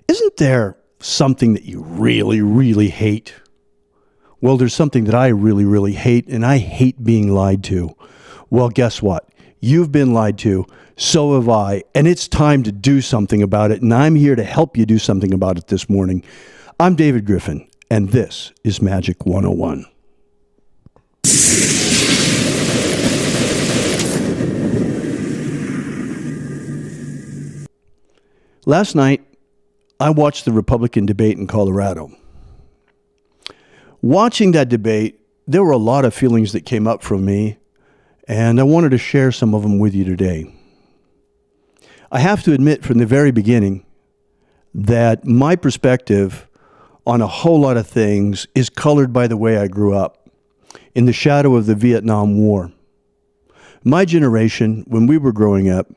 Isn't there something that you really, really hate? Well, there's something that I really, really hate, and I hate being lied to. Well, guess what? You've been lied to, so have I, and it's time to do something about it, and I'm here to help you do something about it this morning. I'm David Griffin, and this is Magick 101. Last night, I watched the Republican debate in Colorado. Watching that debate, there were a lot of feelings that came up from me, and I wanted to share some of them with you today. I have to admit from the very beginning that my perspective on a whole lot of things is colored by the way I grew up, in the shadow of the Vietnam War. My generation, when we were growing up,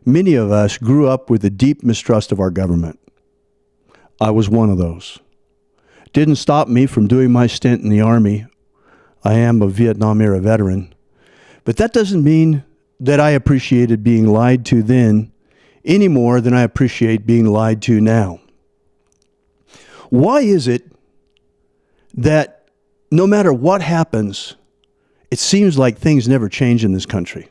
many of us grew up with a deep mistrust of our government. I was one of those. Didn't stop me from doing my stint in the Army. I am a Vietnam-era veteran. But that doesn't mean that I appreciated being lied to then any more than I appreciate being lied to now. Why is it that no matter what happens, it seems like things never change in this country?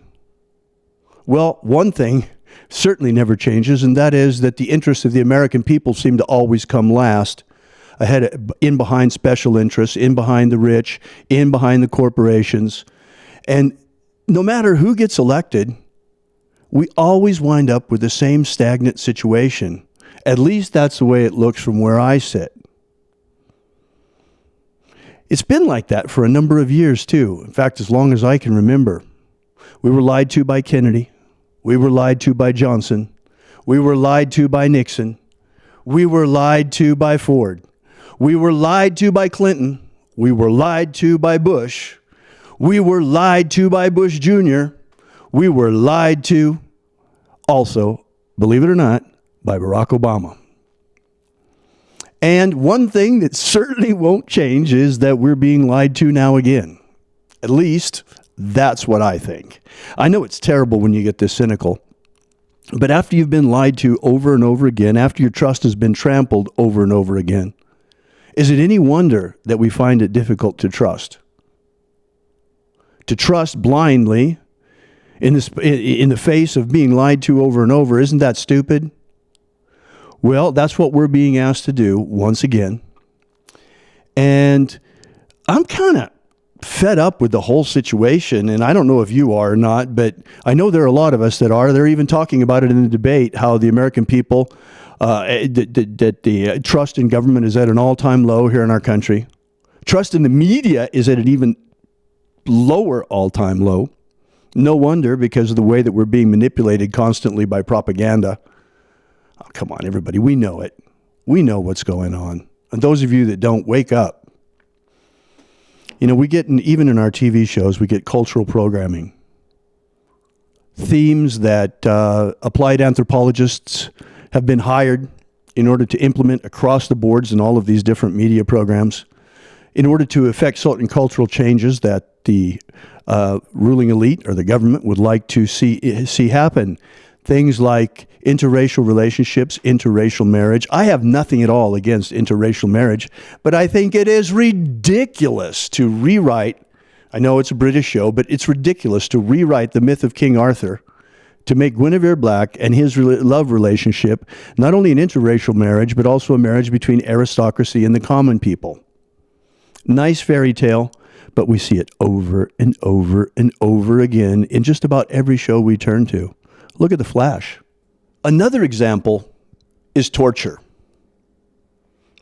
Well, one thing certainly never changes, and that is that the interests of the American people seem to always come last, in behind special interests, in behind the rich, in behind the corporations. And no matter who gets elected, we always wind up with the same stagnant situation. At least that's the way it looks from where I sit. It's been like that for a number of years, too. In fact, as long as I can remember. We were lied to by Kennedy. We were lied to by Johnson. We were lied to by Nixon. We were lied to by Ford. We were lied to by Clinton. We were lied to by Bush. We were lied to by Bush Jr. We were lied to also, believe it or not, by Barack Obama. And one thing that certainly won't change is that we're being lied to now again. At least that's what I think. I know it's terrible when you get this cynical, but after you've been lied to over and over again, after your trust has been trampled over and over again, is it any wonder that we find it difficult to trust? To trust blindly in the face of being lied to over and over, isn't that stupid? Well, that's what we're being asked to do once again. And I'm kind of fed up with the whole situation, and I don't know if you are or not, but I know there are a lot of us that are. They're even talking about it in the debate, how the American people, that the trust in government is at an all-time low here in our country. Trust in the media is at an even lower all-time low. No wonder, because of the way that we're being manipulated constantly by propaganda. Oh, come on, everybody. We know it. We know what's going on. And those of you that don't, wake up. You know, we get, even in our TV shows, we get cultural programming. Themes that applied anthropologists have been hired in order to implement across the boards in all of these different media programs in order to effect certain cultural changes that the ruling elite or the government would like to see happen. Things like interracial relationships, interracial marriage. I have nothing at all against interracial marriage, but I think it is ridiculous to rewrite, I know it's a British show, but it's ridiculous to rewrite the myth of King Arthur to make Guinevere Black and his love relationship not only an interracial marriage, but also a marriage between aristocracy and the common people. Nice fairy tale, but we see it over and over and over again in just about every show we turn to. Look at The Flash. Another example is torture.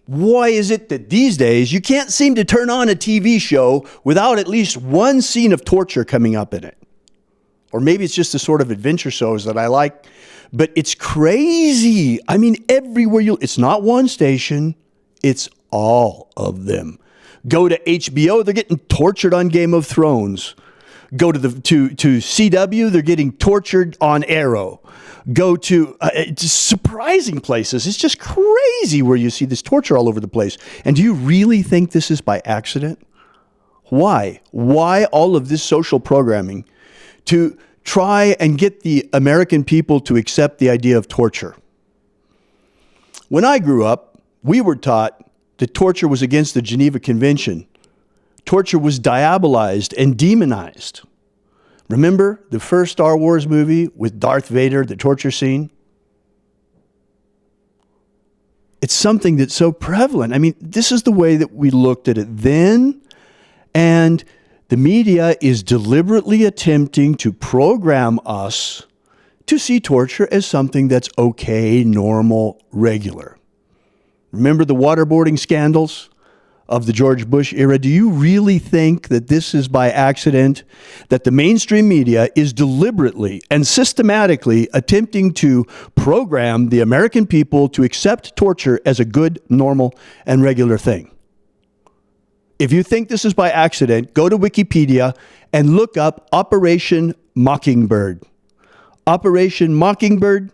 Why is it that these days you can't seem to turn on a TV show without at least one scene of torture coming up in it? Or maybe it's just the sort of adventure shows that I like, but it's crazy. I mean, everywhere it's not one station, it's all of them. Go to HBO, they're getting tortured on Game of Thrones. Go to CW, they're getting tortured on Arrow. Go to surprising places. It's just crazy where you see this torture all over the place. And do you really think this is by accident? Why? Why all of this social programming to try and get the American people to accept the idea of torture? When I grew up, we were taught that torture was against the Geneva Convention. Torture was diabolized and demonized. Remember the first Star Wars movie with Darth Vader, the torture scene? It's something that's so prevalent. I mean, this is the way that we looked at it then, and the media is deliberately attempting to program us to see torture as something that's okay, normal, regular. Remember the waterboarding scandals of the George Bush era? Do you really think that this is by accident, that the mainstream media is deliberately and systematically attempting to program the American people to accept torture as a good, normal, and regular thing? If you think this is by accident, go to Wikipedia and look up Operation Mockingbird. Operation Mockingbird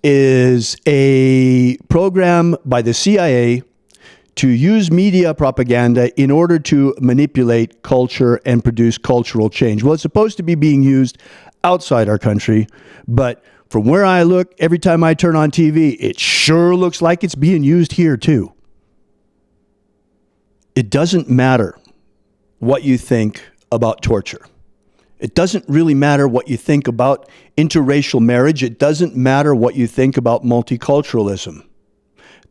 is a program by the CIA to use media propaganda in order to manipulate culture and produce cultural change. Well, it's supposed to be being used outside our country, but from where I look, every time I turn on TV, it sure looks like it's being used here too. It doesn't matter what you think about torture. It doesn't really matter what you think about interracial marriage. It doesn't matter what you think about multiculturalism.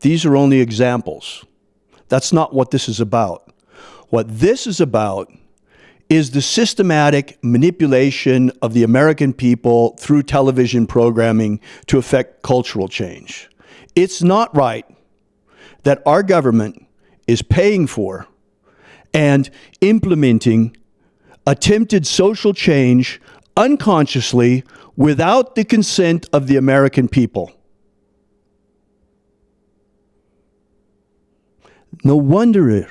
These are only examples. That's not what this is about. What this is about is the systematic manipulation of the American people through television programming to affect cultural change. It's not right that our government is paying for and implementing attempted social change unconsciously without the consent of the American people. No wonder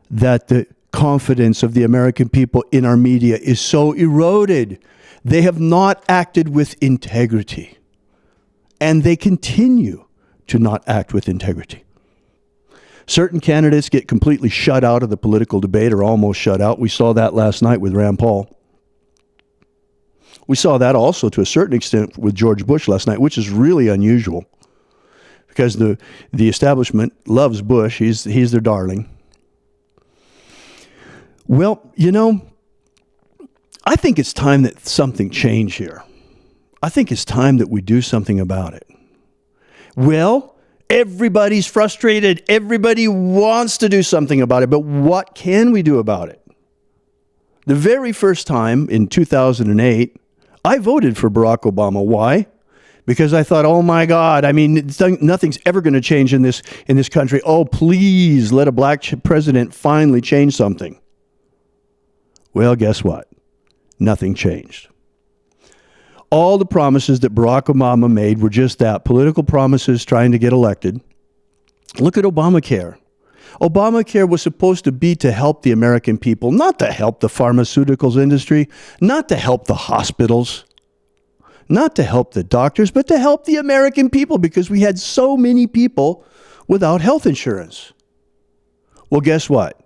that the confidence of the American people in our media is so eroded. They have not acted with integrity, and they continue to not act with integrity. Certain candidates get completely shut out of the political debate, or almost shut out. We saw that last night with Rand Paul. We saw that also to a certain extent with George Bush last night, which is really unusual because the establishment loves Bush. He's their darling. Well, you know, I think it's time that something change here. I think it's time that we do something about it. Well, everybody's frustrated. Everybody wants to do something about it. But what can we do about it? The very first time in 2008, I voted for Barack Obama. Why? Because I thought, oh my God, I mean, nothing's ever going to change in this country. Oh, please let a black president finally change something. Well, guess what? Nothing changed. All the promises that Barack Obama made were just that, political promises trying to get elected. Look at Obamacare. Obamacare was supposed to be to help the American people, not to help the pharmaceuticals industry, not to help the hospitals, not to help the doctors, but to help the American people because we had so many people without health insurance. Well, guess what?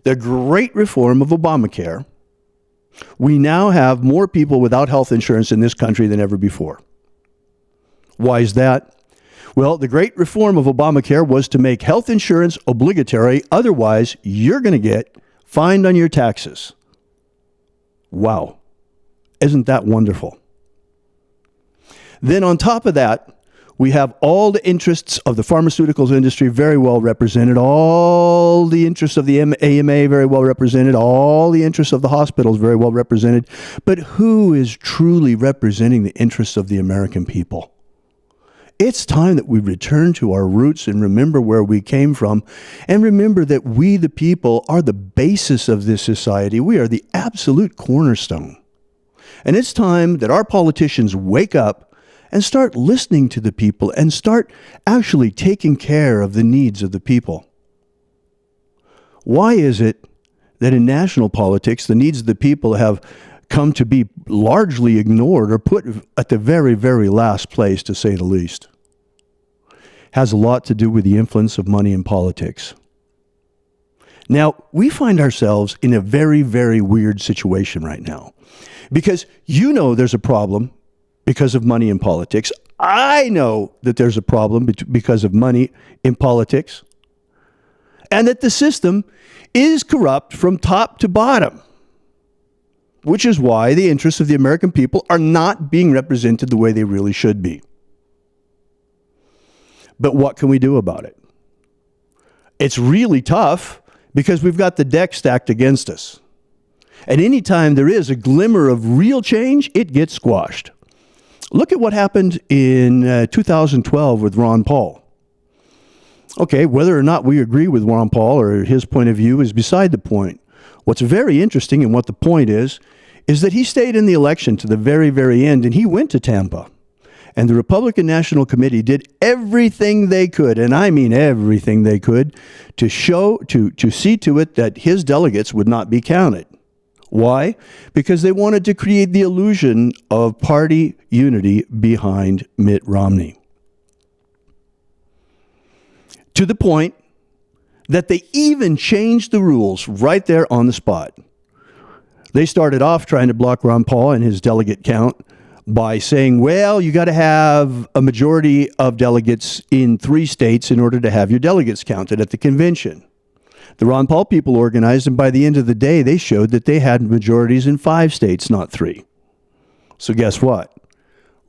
The great reform of Obamacare, we now have more people without health insurance in this country than ever before. Why is that? Well, the great reform of Obamacare was to make health insurance obligatory. Otherwise, you're going to get fined on your taxes. Wow. Isn't that wonderful? Then on top of that, we have all the interests of the pharmaceuticals industry very well represented, all the interests of the AMA very well represented, all the interests of the hospitals very well represented. But who is truly representing the interests of the American people? It's time that we return to our roots and remember where we came from, and remember that we, the people, are the basis of this society. We are the absolute cornerstone. And it's time that our politicians wake up and start listening to the people and start actually taking care of the needs of the people. Why is it that in national politics, the needs of the people have come to be largely ignored or put at the very, very last place, to say the least? Has a lot to do with the influence of money in politics. Now, we find ourselves in a very, very weird situation right now because you know there's a problem because of money in politics. I know that there's a problem because of money in politics, and that the system is corrupt from top to bottom, which is why the interests of the American people are not being represented the way they really should be. But what can we do about it? It's really tough because we've got the deck stacked against us. And anytime there is a glimmer of real change, it gets squashed. Look at what happened in 2012 with Ron Paul. Okay, whether or not we agree with Ron Paul or his point of view is beside the point. What's very interesting and what the point is that he stayed in the election to the very, very end, and he went to Tampa. And the Republican National Committee did everything they could, and I mean everything they could, to see to it that his delegates would not be counted. Why? Because they wanted to create the illusion of party unity behind Mitt Romney. To the point that they even changed the rules right there on the spot. They started off trying to block Ron Paul and his delegate count by saying, well, you got to have a majority of delegates in 3 states in order to have your delegates counted at the convention. The Ron Paul people organized, and by the end of the day, they showed that they had majorities in 5 states, not 3. So guess what?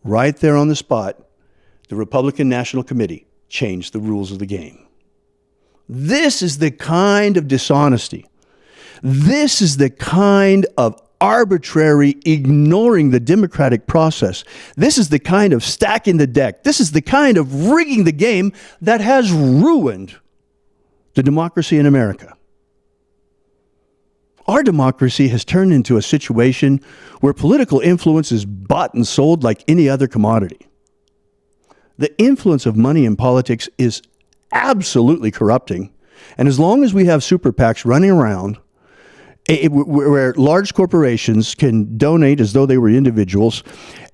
Right there on the spot, the Republican National Committee changed the rules of the game. This is the kind of dishonesty. This is the kind of arbitrary ignoring the democratic process. This is the kind of stacking the deck. This is the kind of rigging the game that has ruined the democracy in America. Our democracy has turned into a situation where political influence is bought and sold like any other commodity. The influence of money in politics is absolutely corrupting. And as long as we have super PACs running around where large corporations can donate as though they were individuals,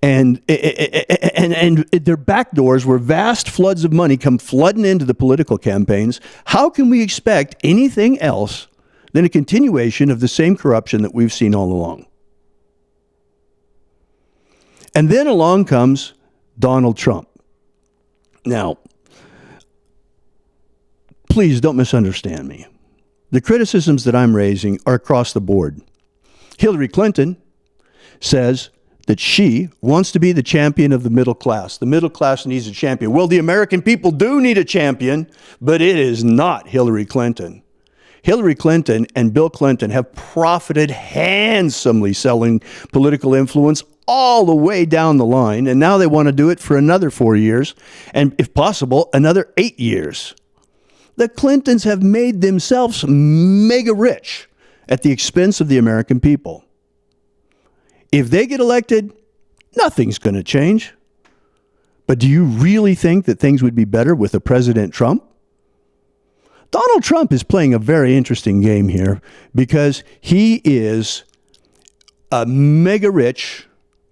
and their back doors where vast floods of money come flooding into the political campaigns, how can we expect anything else than a continuation of the same corruption that we've seen all along? And then along comes Donald Trump. Now, please don't misunderstand me. The criticisms that I'm raising are across the board. Hillary Clinton says that she wants to be the champion of the middle class. The middle class needs a champion. Well, the American people do need a champion, but it is not Hillary Clinton. Hillary Clinton and Bill Clinton have profited handsomely selling political influence all the way down the line, and now they want to do it for another 4 years, and if possible, another 8 years. The Clintons have made themselves mega rich at the expense of the American people. If they get elected, nothing's going to change. But do you really think that things would be better with a President Trump? Donald Trump is playing a very interesting game here because he is a mega rich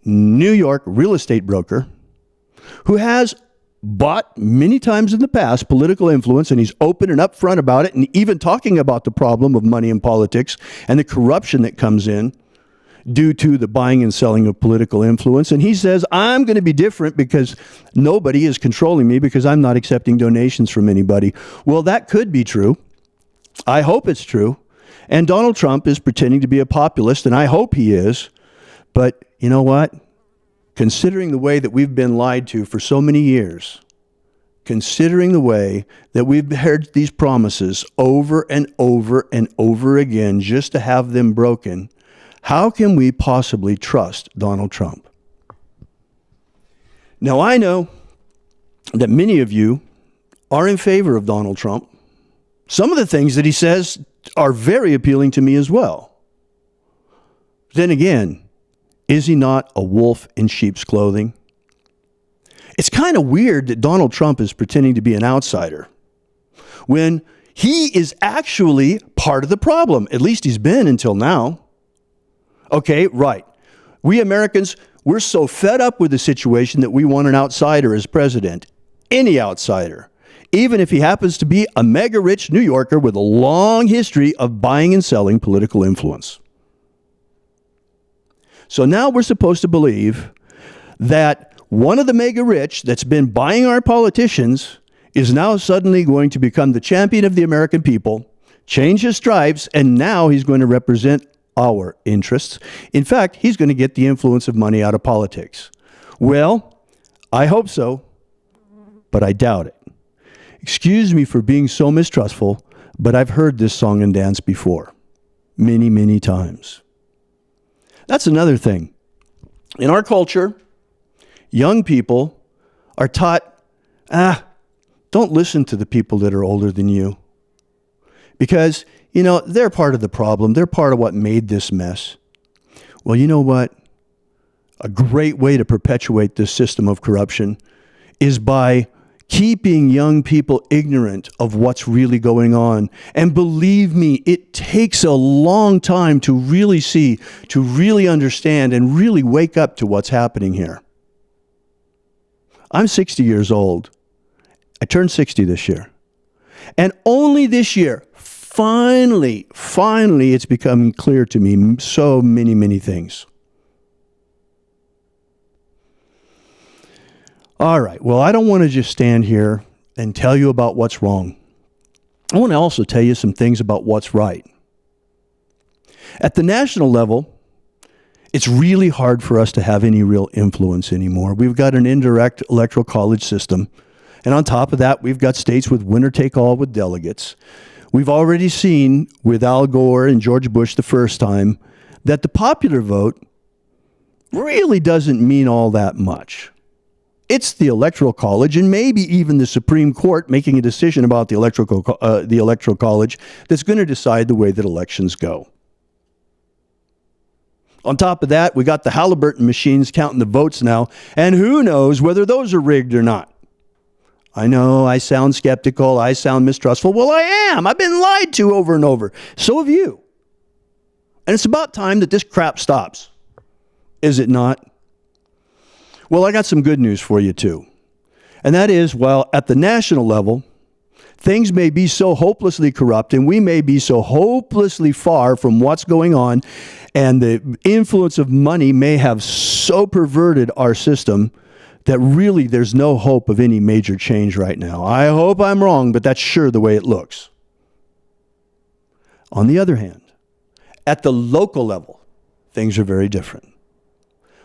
New York real estate broker who has bought many times in the past political influence, and he's open and upfront about it, and even talking about the problem of money in politics and the corruption that comes in due to the buying and selling of political influence. And he says, I'm going to be different because nobody is controlling me because I'm not accepting donations from anybody. Well, that could be true. I hope it's true. And Donald Trump is pretending to be a populist, and I hope he is. But you know what? Considering the way that we've been lied to for so many years, considering the way that we've heard these promises over and over and over again just to have them broken, how can we possibly trust Donald Trump? Now, I know that many of you are in favor of Donald Trump. Some of the things that he says are very appealing to me as well. Then again, is he not a wolf in sheep's clothing? It's kind of weird that Donald Trump is pretending to be an outsider when he is actually part of the problem. At least he's been until now. Okay, right. We Americans, we're so fed up with the situation that we want an outsider as president. Any outsider. Even if he happens to be a mega rich New Yorker with a long history of buying and selling political influence. So now we're supposed to believe that one of the mega rich that's been buying our politicians is now suddenly going to become the champion of the American people, change his stripes, and now he's going to represent our interests. In fact, he's going to get the influence of money out of politics. Well, I hope so, but I doubt it. Excuse me for being so mistrustful, but I've heard this song and dance before. Many, many times. That's another thing. In our culture, young people are taught, don't listen to the people that are older than you. Because, they're part of the problem. They're part of what made this mess. Well, you know what? A great way to perpetuate this system of corruption is by keeping young people ignorant of what's really going on. And believe me, it takes a long time to really see, to really understand, and really wake up to what's happening here. I'm 60 years old. I turned 60 this year. And only this year, finally, it's become clear to me so many, many things. All right, well, I don't want to just stand here and tell you about what's wrong. I want to also tell you some things about what's right. At the national level, it's really hard for us to have any real influence anymore. We've got an indirect electoral college system. And on top of that, we've got states with winner-take-all with delegates. We've already seen with Al Gore and George Bush the first time that the popular vote really doesn't mean all that much. It's the Electoral College and maybe even the Supreme Court making a decision about the Electoral College that's going to decide the way that elections go. On top of that, we got the Halliburton machines counting the votes now, and who knows whether those are rigged or not. I know I sound skeptical, I sound mistrustful. Well, I am. I've been lied to over and over. So have you. And it's about time that this crap stops. Is it not? Well, I got some good news for you too. And that is, while at the national level, things may be so hopelessly corrupt and we may be so hopelessly far from what's going on, and the influence of money may have so perverted our system that really there's no hope of any major change right now. I hope I'm wrong, but that's sure the way it looks. On the other hand, at the local level, things are very different.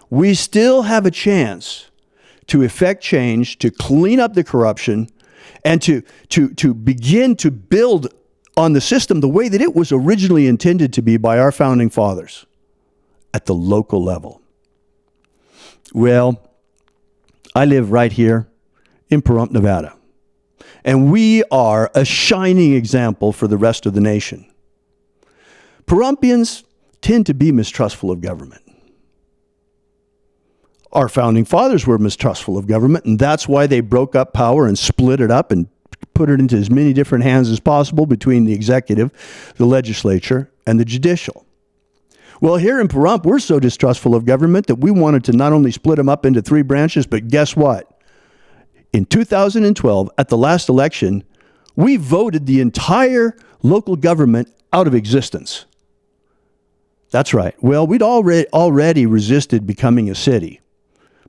We still have a chance to effect change, to clean up the corruption, and to begin to build on the system the way that it was originally intended to be by our founding fathers at the local level. Well, I live right here in Pahrump, Nevada, and we are a shining example for the rest of the nation. Pahrumpians tend to be mistrustful of government. Our founding fathers were mistrustful of government, and that's why they broke up power and split it up and put it into as many different hands as possible between the executive, the legislature, and the judicial. Well, here in Pahrump, we're so distrustful of government that we wanted to not only split them up into 3 branches, but guess what? In 2012, at the last election, we voted the entire local government out of existence. That's right. Well, we'd already resisted becoming a city.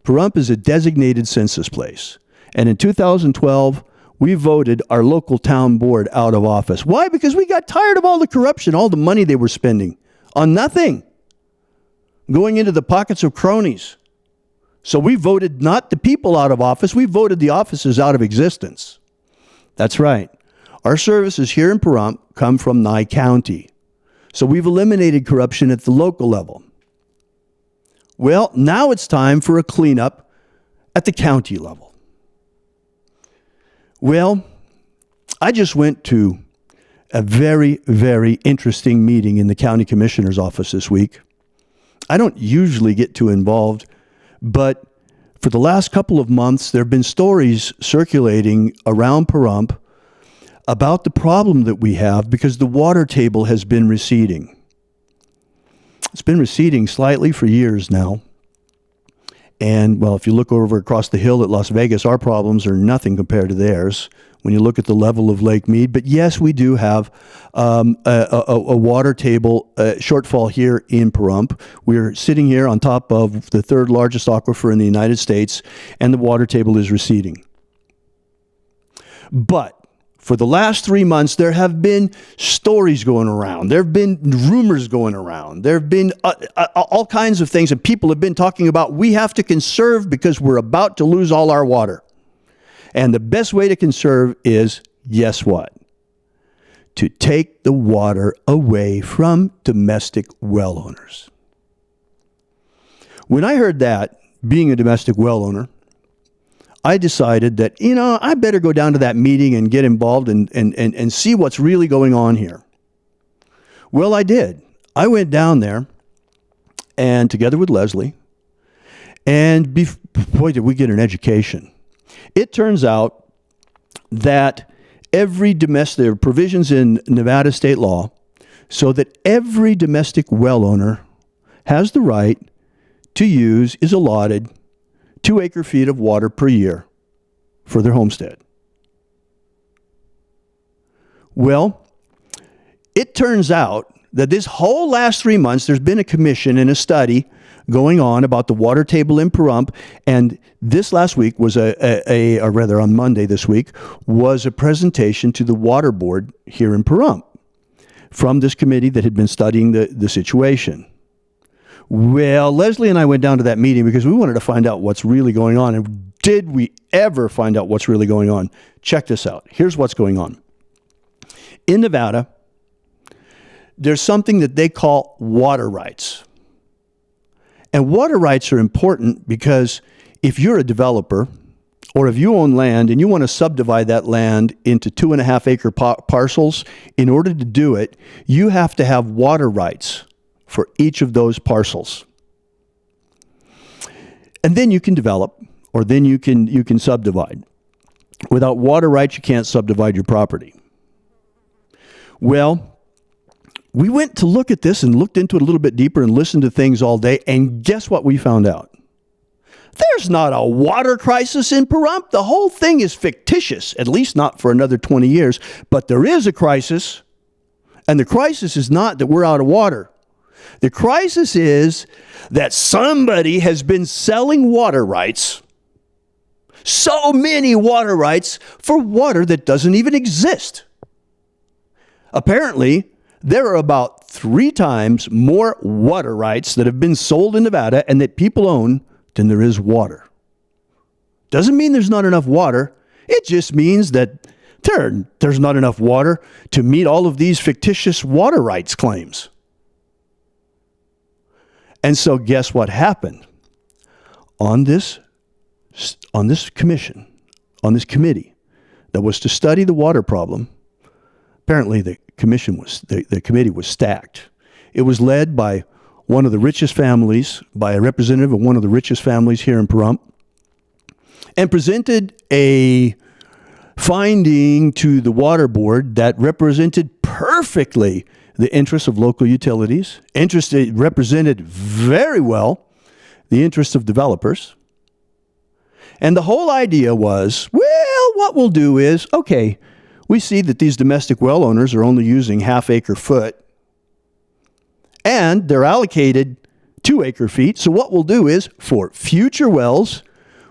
Pahrump is a designated census place. And in 2012, we voted our local town board out of office. Why? Because we got tired of all the corruption, all the money they were spending on nothing, going into the pockets of cronies. So we voted not the people out of office, we voted the offices out of existence. That's right. Our services here in Pahrump come from Nye County. So we've eliminated corruption at the local level. Well, now it's time for a cleanup at the county level. Well, I just went to a very, very interesting meeting in the county commissioner's office this week. I don't usually get too involved, but for the last couple of months, there have been stories circulating around Pahrump about the problem that we have because the water table has been receding. It's been receding slightly for years now. And, well, if you look over across the hill at Las Vegas, our problems are nothing compared to theirs. when you look at the level of Lake Mead. But yes, we do have a water table shortfall here in Pahrump. We're sitting here on top of the third largest aquifer in the United States, and the water table is receding. But for the last 3 months, there have been stories going around. There have been rumors going around. There have been all kinds of things that people have been talking about. We have to conserve because we're about to lose all our water. And the best way to conserve is, guess what? To take the water away from domestic well owners. When I heard that, being a domestic well owner, I decided that, I better go down to that meeting and get involved and see what's really going on here. Well, I did. I went down there, and together with Leslie, and boy, did we get an education. It turns out that there are provisions in Nevada state law so that every domestic well owner has the right to is allotted 2 acre-feet of water per year for their homestead. Well, it turns out that this whole last 3 months, there's been a commission and a study going on about the water table in Pahrump, and this last week was or rather on Monday this week, was a presentation to the water board here in Pahrump from this committee that had been studying the situation. Well, Leslie and I went down to that meeting because we wanted to find out what's really going on. And did we ever find out what's really going on? Check this out. Here's what's going on. In Nevada, there's something that they call water rights. And water rights are important because if you're a developer or if you own land and you want to subdivide that land into 2.5 acre parcels, in order to do it, you have to have water rights for each of those parcels. And then you can develop, or then you can subdivide. Without water rights, you can't subdivide your property. Well, we went to look at this and looked into it a little bit deeper and listened to things all day, and guess what we found out? There's not a water crisis in Pahrump. The whole thing is fictitious, at least not for another 20 years. But there is a crisis, and the crisis is not that we're out of water. The crisis is that somebody has been selling water rights, so many water rights, for water that doesn't even exist. Apparently, there are about 3 times more water rights that have been sold in Nevada and that people own than there is water. Doesn't mean there's not enough water. It just means that there's not enough water to meet all of these fictitious water rights claims. And so guess what happened? On this committee that was to study the water problem, apparently the committee was stacked. It was led by one of the richest families, by a representative of one of the richest families here in Pahrump, and presented a finding to the water board that represented perfectly the interests of local utilities. It represented very well the interests of developers. And the whole idea was, well, what we'll do is, okay, we see that these domestic well owners are only using 1/2 acre foot, and they're allocated 2 acre feet. So what we'll do is, for future wells,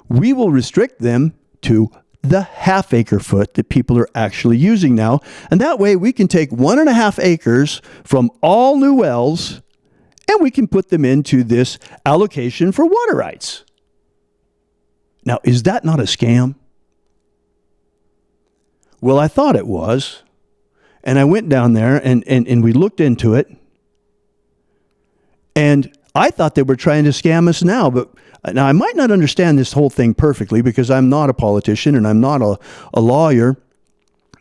we will restrict them to the 1/2 acre foot that people are actually using now. And that way we can take 1.5 acres from all new wells and we can put them into this allocation for water rights. Now, is that not a scam? Well, I thought it was. And I went down there and we looked into it. And I thought they were trying to scam us now, but now I might not understand this whole thing perfectly because I'm not a politician and I'm not a lawyer,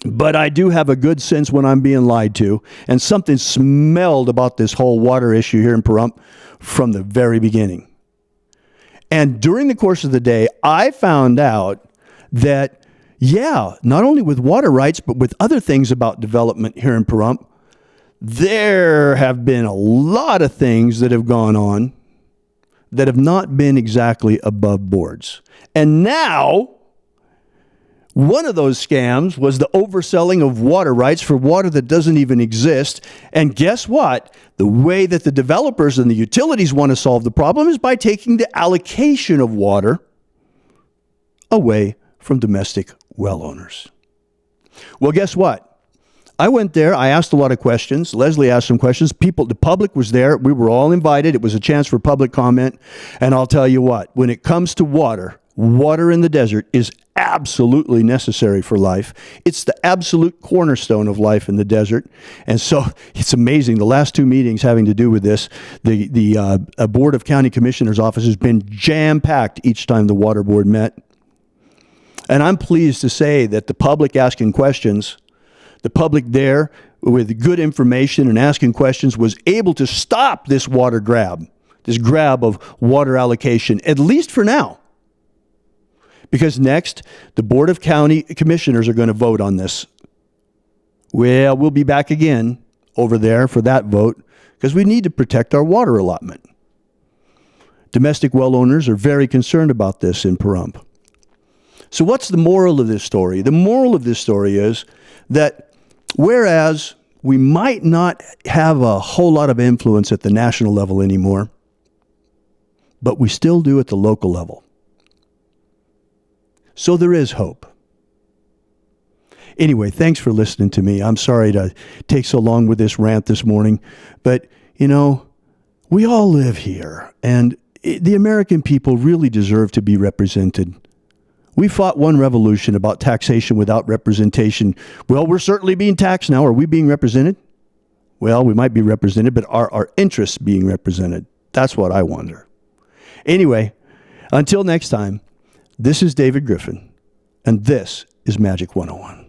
but I do have a good sense when I'm being lied to, and something smelled about this whole water issue here in Pahrump from the very beginning. And during the course of the day, I found out that, not only with water rights, but with other things about development here in Pahrump, there have been a lot of things that have gone on that have not been exactly above boards. And now One of those scams was the overselling of water rights for water that doesn't even exist. And guess what? The way that the developers and the utilities want to solve the problem is by taking the allocation of water away from domestic well owners. Well, guess what? I went there. I asked a lot of questions. Leslie asked some questions. The public was there. We were all invited. It was a chance for public comment. And I'll tell you what, when it comes to water in the desert is absolutely necessary for life. It's the absolute cornerstone of life in the desert. And so it's amazing. The last two meetings having to do with this, the Board of County Commissioners office has been jam-packed each time the water board met. And I'm pleased to say that the public asking questions, the public there with good information and asking questions was able to stop this water grab, this grab of water allocation, at least for now. Because next, the Board of County Commissioners are going to vote on this. Well, we'll be back again over there for that vote because we need to protect our water allotment. Domestic well owners are very concerned about this in Pahrump. So what's the moral of this story? The moral of this story is that whereas we might not have a whole lot of influence at the national level anymore, but we still do at the local level. So there is hope. Anyway, thanks for listening to me. I'm sorry to take so long with this rant this morning, but, we all live here, and the American people really deserve to be represented. We fought one revolution about taxation without representation. Well, we're certainly being taxed now. Are we being represented? Well, we might be represented, but are our interests being represented? That's what I wonder. Anyway, until next time, this is David Griffin, and this is Magic 101.